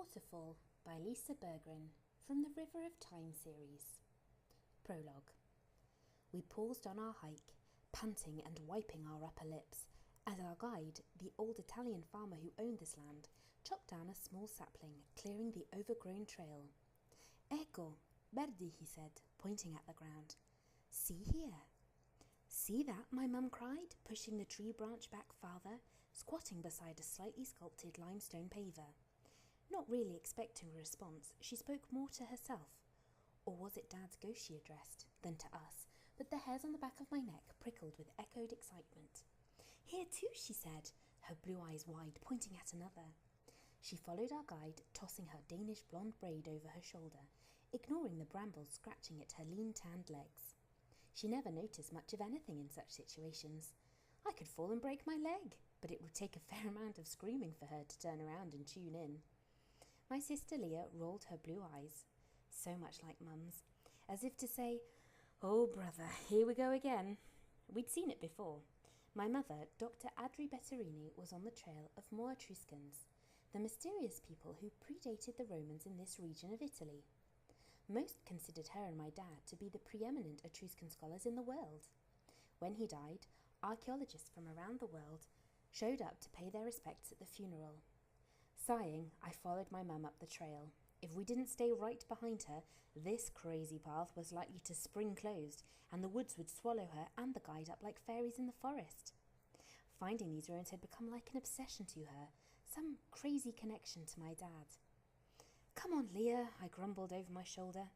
Waterfall by Bergren from the River of Time series. Prologue. We paused on our hike, panting and wiping our upper lips, as our guide, the old Italian farmer who owned this land, chopped down a small sapling, clearing the overgrown trail. "Ecco, Verdi," he said, pointing at the ground. "See here." "See that?" my mum cried, pushing the tree branch back farther, squatting beside a slightly sculpted limestone paver. Not really expecting a response, she spoke more to herself. Or was it Dad's ghost she addressed, than to us, but the hairs on the back of my neck prickled with echoed excitement. "Here too," she said, her blue eyes wide, pointing at another. She followed our guide, tossing her Danish blonde braid over her shoulder, ignoring the brambles scratching at her lean tanned legs. She never noticed much of anything in such situations. I could fall and break my leg, but it would take a fair amount of screaming for her to turn around and tune in. My sister Leah rolled her blue eyes, so much like Mum's, as if to say, "Oh brother, here we go again." We'd seen it before. My mother, Dr. Adri Betterini, was on the trail of more Etruscans, the mysterious people who predated the Romans in this region of Italy. Most considered her and my dad to be the preeminent Etruscan scholars in the world. When he died, archaeologists from around the world showed up to pay their respects at the funeral. Sighing, I followed my mum up the trail. If we didn't stay right behind her, this crazy path was likely to spring closed, and the woods would swallow her and the guide up like fairies in the forest. Finding these ruins had become like an obsession to her, some crazy connection to my dad. "Come on, Leah," I grumbled over my shoulder.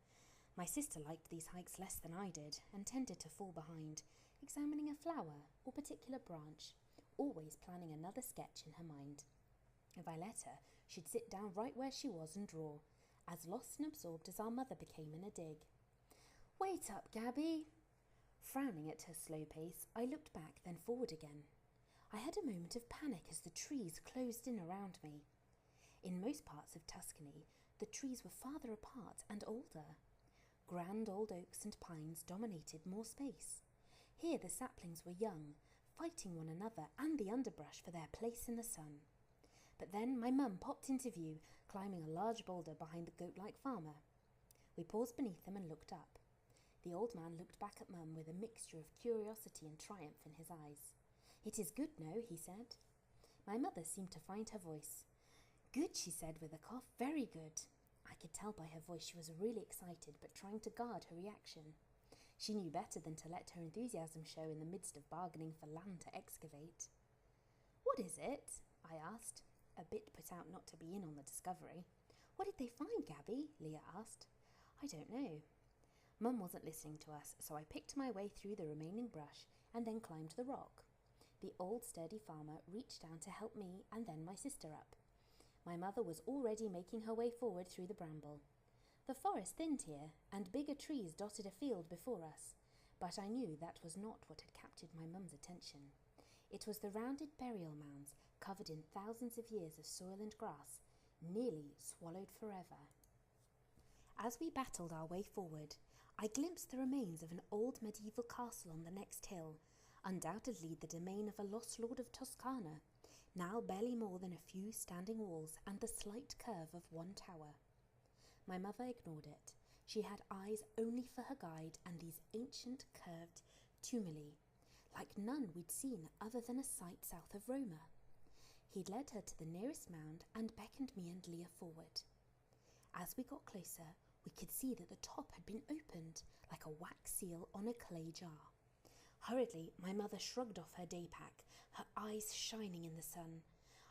My sister liked these hikes less than I did, and tended to fall behind, examining a flower or particular branch, always planning another sketch in her mind. If I let her, she'd sit down right where she was and draw, as lost and absorbed as our mother became in a dig. "Wait up, Gabby!" Frowning at her slow pace, I looked back, then forward again. I had a moment of panic as the trees closed in around me. In most parts of Tuscany, the trees were farther apart and older. Grand old oaks and pines dominated more space. Here the saplings were young, fighting one another and the underbrush for their place in the sun. But then my mum popped into view, climbing a large boulder behind the goat-like farmer. We paused beneath him and looked up. The old man looked back at Mum with a mixture of curiosity and triumph in his eyes. "It is good, no?" he said. My mother seemed to find her voice. "Good," she said with a cough, "very good." I could tell by her voice she was really excited, but trying to guard her reaction. She knew better than to let her enthusiasm show in the midst of bargaining for land to excavate. "What is it?" I asked, a bit put out not to be in on the discovery. "What did they find, Gabby?" Leah asked. "I don't know." Mum wasn't listening to us, so I picked my way through the remaining brush and then climbed the rock. The old sturdy farmer reached down to help me and then my sister up. My mother was already making her way forward through the bramble. The forest thinned here, and bigger trees dotted a field before us, but I knew that was not what had captured my mum's attention. It was the rounded burial mounds, covered in thousands of years of soil and grass, nearly swallowed forever. As we battled our way forward, I glimpsed the remains of an old medieval castle on the next hill, undoubtedly the domain of a lost lord of Toscana, now barely more than a few standing walls and the slight curve of one tower. My mother ignored it. She had eyes only for her guide and these ancient curved tumuli, like none we'd seen other than a site south of Roma. He'd led her to the nearest mound and beckoned me and Leah forward. As we got closer, we could see that the top had been opened, like a wax seal on a clay jar. Hurriedly, my mother shrugged off her day pack, her eyes shining in the sun.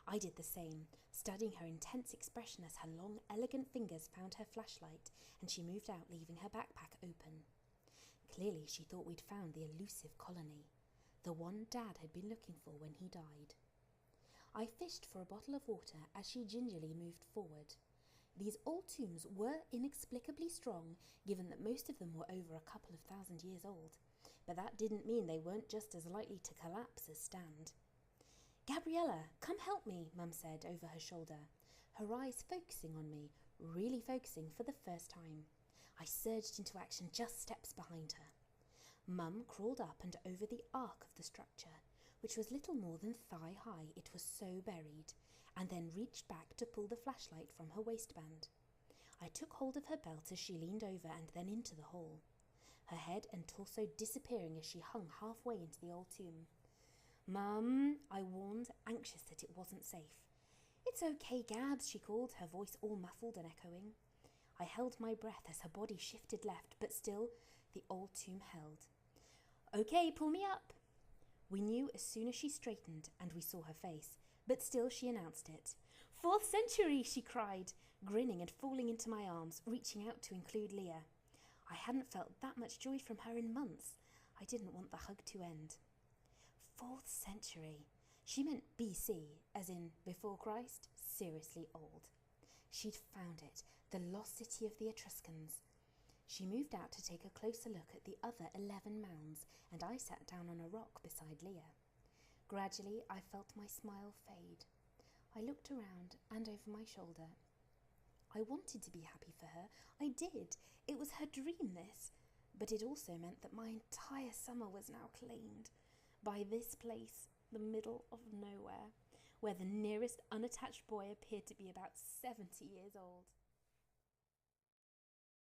I did the same, studying her intense expression as her long, elegant fingers found her flashlight, and she moved out, leaving her backpack open. Clearly, she thought we'd found the elusive colony, the one Dad had been looking for when he died. I fished for a bottle of water as she gingerly moved forward. These old tombs were inexplicably strong, given that most of them were over a couple of thousand years old, but that didn't mean they weren't just as likely to collapse as stand. "Gabriella, come help me," Mum said over her shoulder, her eyes focusing on me, really focusing for the first time. I surged into action just steps behind her. Mum crawled up and over the arc of the structure, which was little more than thigh high, it was so buried, and then reached back to pull the flashlight from her waistband. I took hold of her belt as she leaned over and then into the hole, her head and torso disappearing as she hung halfway into the old tomb. "Mum," I warned, anxious that it wasn't safe. "It's okay, Gabs," she called, her voice all muffled and echoing. I held my breath as her body shifted left, but still the old tomb held. "Okay, pull me up." We knew as soon as she straightened and we saw her face, but still she announced it. "4th century," she cried, grinning and falling into my arms, reaching out to include Leah. I hadn't felt that much joy from her in months. I didn't want the hug to end. 4th century. She meant BC, as in before Christ, seriously old. She'd found it, the lost city of the Etruscans. She moved out to take a closer look at the other 11 mounds, and I sat down on a rock beside Leah. Gradually, I felt my smile fade. I looked around and over my shoulder. I wanted to be happy for her. I did. It was her dream, this. But it also meant that my entire summer was now claimed by this place, the middle of nowhere, where the nearest unattached boy appeared to be about 70 years old.